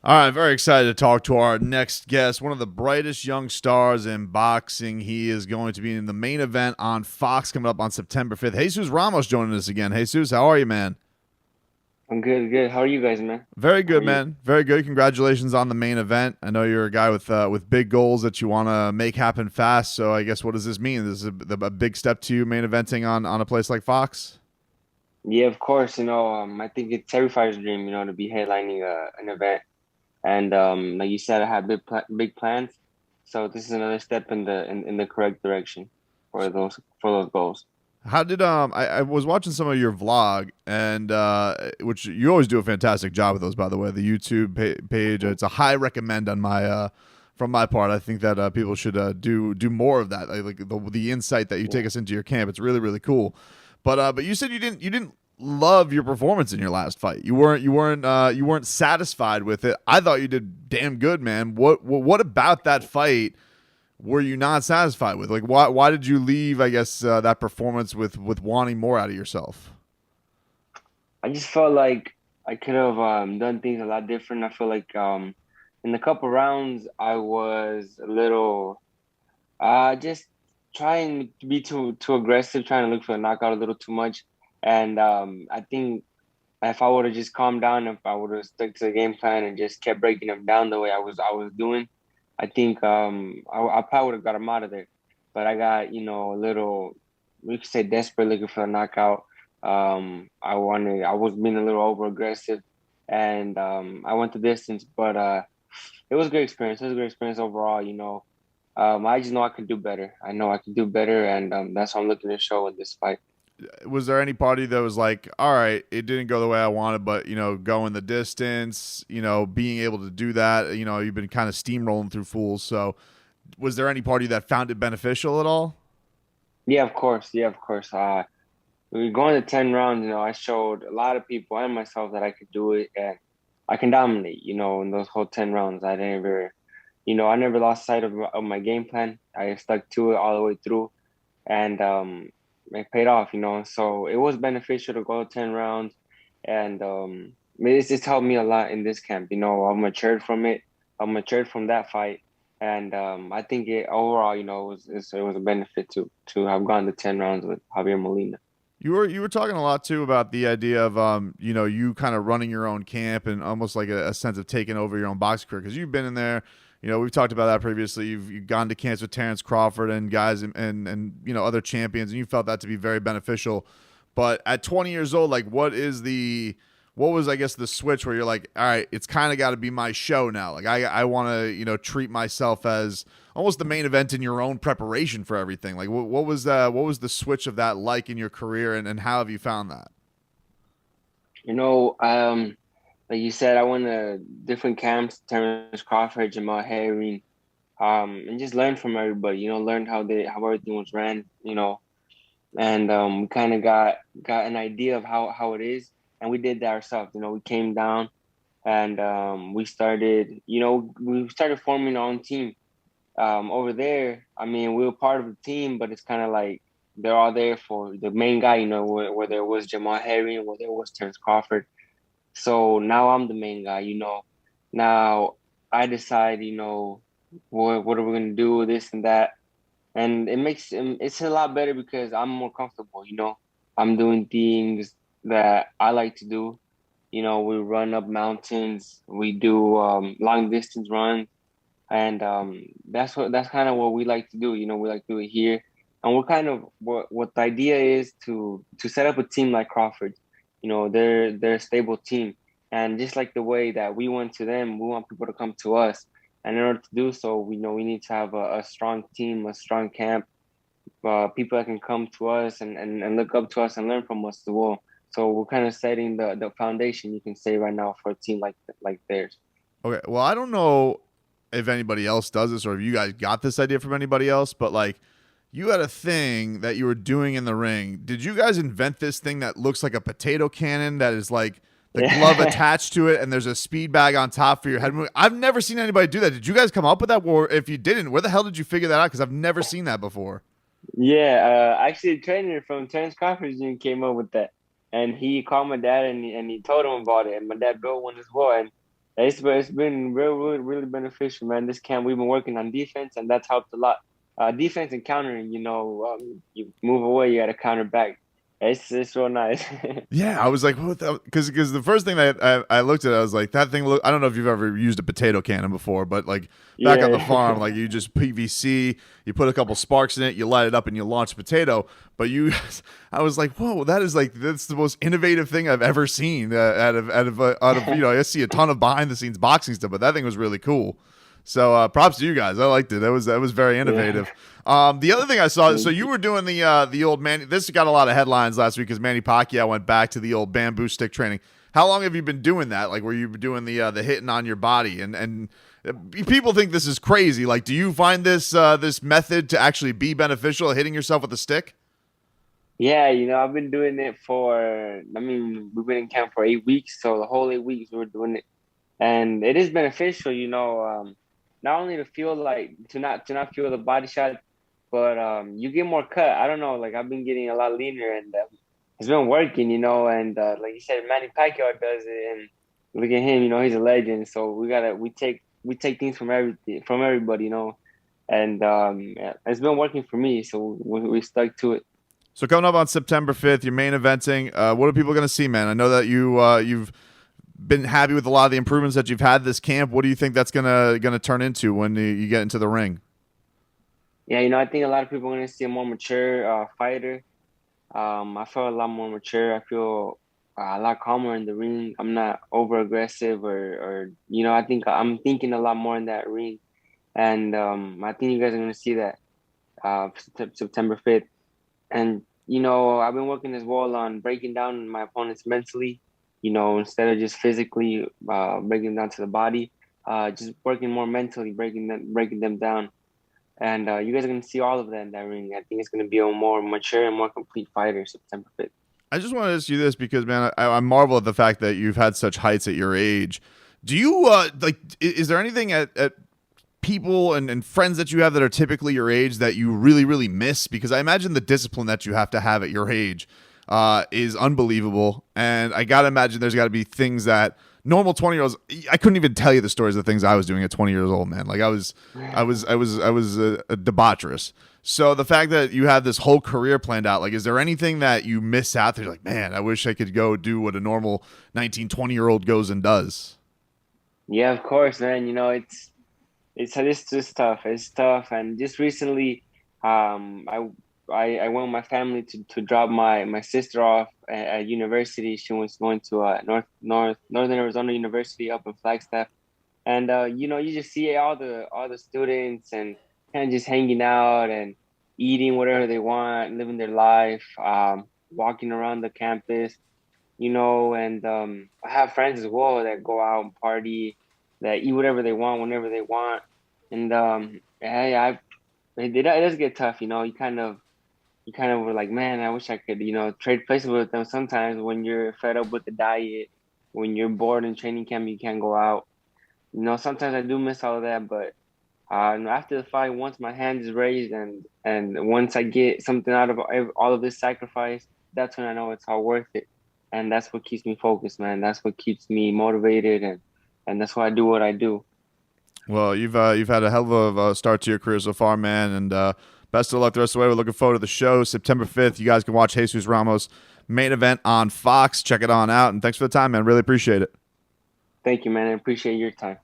All right, very excited to talk to our next guest, one of the brightest young stars in boxing. He is going to be in the main event on Fox coming up on September 5th. Jesus Ramos joining us again. Jesus, how are you, man? I'm good, good. How are you guys, man? Very How are good, you? man. Very good. Congratulations on the main event. I know you're a guy with big goals that you want to make happen fast. So I guess what does this mean? This is a big step to you main eventing on a place like Fox. Yeah, of course. I think it's every fighter's dream, to be headlining an event. And like you said, I have big plans. So this is another step in the correct direction for those goals. How did I was watching some of your vlog and which you always do a fantastic job with those, by the way, the YouTube page. It's a high recommend on my from my part. I think that people should do more of that, like the insight that you take us into your camp. It's really cool. But you said you didn't love your performance in your last fight. You weren't satisfied with it. I thought you did damn good, man. What about that fight were you not satisfied with? Like, why did you leave? I guess that performance with wanting more out of yourself. I just felt like I could have done things a lot different. I feel like in a couple rounds I was a little just trying to be too aggressive, trying to look for a knockout a little too much. And I think if I would have just calmed down, if I would have stuck to the game plan and just kept breaking them down the way I was doing, I think I probably would have got him out of there. But I got a little, we could say, desperate, looking for a knockout. I was being a little over aggressive, and I went the distance. But it was a great experience. It was a great experience overall. I just know I can do better. I know I can do better, and that's what I'm looking to show in this fight. Was there any party that was like, all right, it didn't go the way I wanted, but going the distance, being able to do that, you've been kind of steamrolling through fools. So, was there any party that found it beneficial at all? Yeah, of course. Yeah, of course. We were going to 10 rounds. I showed a lot of people and myself that I could do it and I can dominate, in those whole 10 rounds. I never lost sight of my game plan. I stuck to it all the way through and it paid off, So it was beneficial to go 10 rounds and it's helped me a lot in this camp. I've matured from it. I've matured from that fight. And I think it overall, it was a benefit to have gone to 10 rounds with Javier Molina. You were talking a lot too about the idea of you kind of running your own camp and almost like a sense of taking over your own boxing career because you've been in there. We've talked about that previously. You've gone to camps with Terence Crawford and guys and other champions, and you felt that to be very beneficial. But at 20 years old, like what was I guess the switch where you're like, all right, it's kind of got to be my show now. Like I want to treat myself as almost the main event in your own preparation for everything. Like what was the switch of that like in your career, and how have you found that? You know, um, like you said, I went to different camps, Terence Crawford, Jamal Herring, and just learned from everybody. Learned how everything was ran. And we kind of got an idea of how it is, and we did that ourselves. We came down and we started forming our own team. Over there, I mean, we were part of the team, but it's kind of like they're all there for the main guy. Whether it was Jamal Herring, whether it was Terence Crawford. So now I'm the main guy. Now I decide. What are we gonna do, this and that, and it's a lot better because I'm more comfortable. I'm doing things that I like to do. We run up mountains, we do long distance runs, and that's kind of what we like to do. We like to do it here, and we're kind of what the idea is to set up a team like Crawford. They're a stable team, and just like the way that we went to them, we want people to come to us. And in order to do so, we know we need to have a strong team, a strong camp, people that can come to us and look up to us and learn from us as well. So we're kind of setting the foundation, you can say, right now for a team like theirs. Okay, well, I don't know if anybody else does this or if you guys got this idea from anybody else, but like you had a thing that you were doing in the ring. Did you guys invent this thing that looks like a potato cannon that is like the glove Yeah. attached to it and there's a speed bag on top for your head? I've never seen anybody do that. Did you guys come up with that? Or if you didn't, where the hell did you figure that out? Because I've never seen that before. Yeah, actually, a trainer from Terence Crawford's gym came up with that, and he called my dad and he told him about it, and my dad built one as well, It's been really beneficial, man. This camp we've been working on defense, and that's helped a lot. Defense and countering, you move away, you got to counter back. It's real nice. Yeah, I was like, what? Because the first thing that I looked at, I was like, that thing. I don't know if you've ever used a potato cannon before, but like back on the Yeah, farm, like you just PVC, you put a couple sparks in it, you light it up, and you launch a potato. But you, I was like, whoa, that's the most innovative thing I've ever seen out of I see a ton of behind the scenes boxing stuff, but that thing was really cool. So props to you guys. I liked it. That was very yeah. innovative. The other thing I saw, so you were doing the old Manny. This got a lot of headlines last week because Manny Pacquiao went back to the old bamboo stick training. How long have you been doing that? Like, were you doing the hitting on your body? And people think this is crazy. Like, do you find this method to actually be beneficial, hitting yourself with a stick? Yeah, I've been doing it I mean, we've been in camp for 8 weeks, so the whole 8 weeks we're doing it, and it is beneficial. Not only to feel like to not feel the body shot, but you get more cut. I don't know, like I've been getting a lot leaner, and it's been working. And like you said, Manny Pacquiao does it, and look at him. He's a legend. So we take things from everybody. And yeah, it's been working for me. So we stuck to it. So coming up on September 5th, your main eventing. What are people going to see, man? I know that you've been happy with a lot of the improvements that you've had this camp. What do you think that's gonna turn into when you get into the ring? Yeah, I think a lot of people are going to see a more mature fighter. I feel a lot more mature. I feel a lot calmer in the ring. I'm not over aggressive or I think I'm thinking a lot more in that ring. And I think you guys are going to see that September 5th. And, I've been working as well on breaking down my opponents mentally, instead of just physically breaking them down to the body, just working more mentally, breaking them down. And you guys are going to see all of that in that ring. I think it's going to be a more mature and more complete fighter September 5th. I just want to ask you this because, man, I marvel at the fact that you've had such heights at your age. Do you like? Is there anything at people and friends that you have that are typically your age that you really really miss? Because I imagine the discipline that you have to have at your age is unbelievable, and I gotta imagine there's got to be things that normal 20-year-olds. I couldn't even tell you the stories of things I was doing at 20 years old, man. Like I was a debaucherous. So the fact that you have this whole career planned out, like, is there anything that you miss out there? Like, man, I wish I could go do what a normal 19, 20-year-old goes and does. Yeah, of course, man. It's just tough. It's tough. And just recently, I went with my family to drop my sister off at university. She was going to Northern Arizona University up in Flagstaff, and you just see all the students and kind of just hanging out and eating whatever they want, living their life, walking around the campus, and I have friends as well that go out and party, that eat whatever they want whenever they want, and yeah, it does get tough. You kind of were like, man, I wish I could, trade places with them sometimes when you're fed up with the diet, when you're bored in training camp, you can't go out. Sometimes I do miss all of that, but after the fight, once my hand is raised and once I get something out of all of this sacrifice, that's when I know it's all worth it. And that's what keeps me focused, man. That's what keeps me motivated, and that's why I do what I do. Well, you've had a hell of a start to your career so far, man, and best of luck the rest of the way. We're looking forward to the show September 5th. You guys can watch Jesus Ramos main event on Fox. Check it on out, and thanks for the time, man. Really appreciate it. Thank you, man. I appreciate your time.